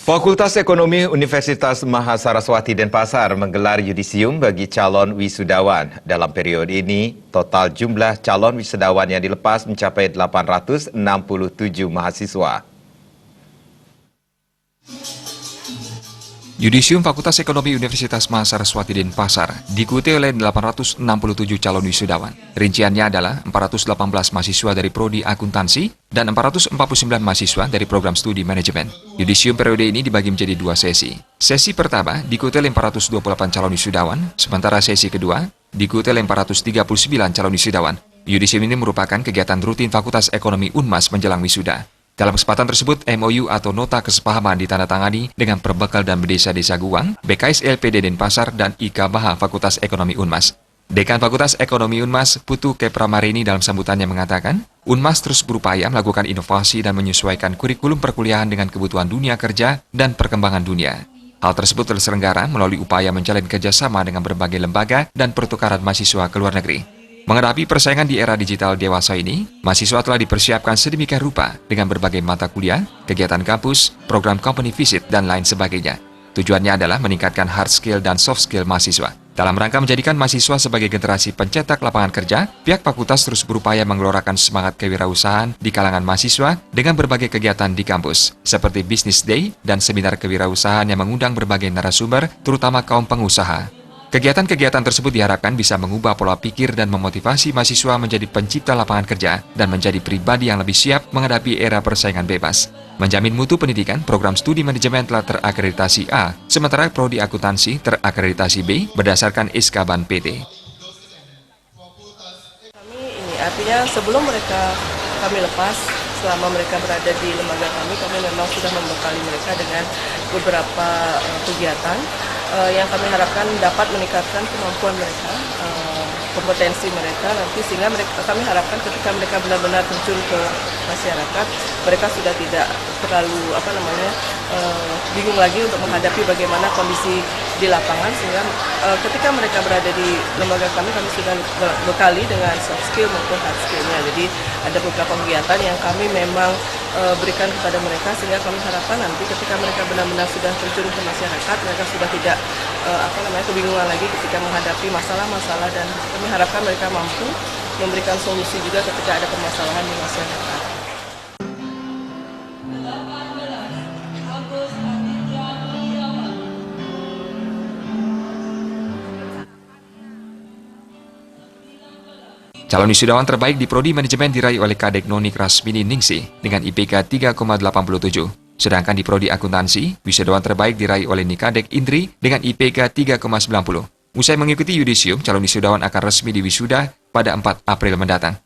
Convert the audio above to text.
Fakultas Ekonomi Universitas Mahasaraswati Denpasar menggelar yudisium bagi calon wisudawan. Dalam periode ini, total jumlah calon wisudawan yang dilepas mencapai 867 mahasiswa. Yudisium Fakultas Ekonomi Universitas Mahasaraswati Denpasar diikuti oleh 867 calon wisudawan. Rinciannya adalah 418 mahasiswa dari Prodi Akuntansi dan 449 mahasiswa dari program studi manajemen. Yudisium periode ini dibagi menjadi dua sesi. Sesi pertama diikuti oleh 428 calon wisudawan, sementara sesi kedua diikuti oleh 439 calon wisudawan. Yudisium ini merupakan kegiatan rutin Fakultas Ekonomi Unmas menjelang wisuda. Dalam kesempatan tersebut, MOU atau Nota Kesepahaman ditandatangani dengan Perbekal dan Desa-Desa Guang, BKS LPD Denpasar, dan IKA Baha Fakultas Ekonomi Unmas. Dekan Fakultas Ekonomi Unmas, Putu Kepramarini dalam sambutannya mengatakan, Unmas terus berupaya melakukan inovasi dan menyesuaikan kurikulum perkuliahan dengan kebutuhan dunia kerja dan perkembangan dunia. Hal tersebut terselenggara melalui upaya menjalin kerjasama dengan berbagai lembaga dan pertukaran mahasiswa ke luar negeri. Menghadapi persaingan di era digital dewasa ini, mahasiswa telah dipersiapkan sedemikian rupa dengan berbagai mata kuliah, kegiatan kampus, program company visit, dan lain sebagainya. Tujuannya adalah meningkatkan hard skill dan soft skill mahasiswa. Dalam rangka menjadikan mahasiswa sebagai generasi pencetak lapangan kerja, pihak fakultas terus berupaya menggelorakan semangat kewirausahaan di kalangan mahasiswa dengan berbagai kegiatan di kampus, seperti Business Day dan seminar kewirausahaan yang mengundang berbagai narasumber, terutama kaum pengusaha. Kegiatan-kegiatan tersebut diharapkan bisa mengubah pola pikir dan memotivasi mahasiswa menjadi pencipta lapangan kerja dan menjadi pribadi yang lebih siap menghadapi era persaingan bebas. Menjamin mutu pendidikan, program studi manajemen telah terakreditasi A, sementara prodi akuntansi terakreditasi B berdasarkan SK Ban PT. Artinya sebelum kami lepas, selama mereka berada di lembaga kami memang sudah membekali mereka dengan beberapa kegiatan yang kami harapkan dapat meningkatkan kemampuan mereka, kompetensi mereka nanti, sehingga kami harapkan ketika mereka benar-benar terjun ke masyarakat, mereka sudah tidak terlalu bingung lagi untuk menghadapi bagaimana kondisi di lapangan, sehingga ketika mereka berada di lembaga kami sudah bekali dengan soft skill maupun hard skillnya. Jadi ada beberapa kegiatan yang kami memang berikan kepada mereka, sehingga kami harapkan nanti ketika mereka benar-benar sudah terjun ke masyarakat, mereka sudah tidak kebingungan lagi ketika menghadapi masalah-masalah, dan kami harapkan mereka mampu memberikan solusi juga ketika ada permasalahan di masyarakat. Calon wisudawan terbaik di Prodi Manajemen diraih oleh Kadek Noni Rasmini Ningsih dengan IPK 3,87. Sedangkan di Prodi Akuntansi, wisudawan terbaik diraih oleh Nikadek Indri dengan IPK 3,90. Usai mengikuti yudisium, calon wisudawan akan resmi diwisuda pada 4 April mendatang.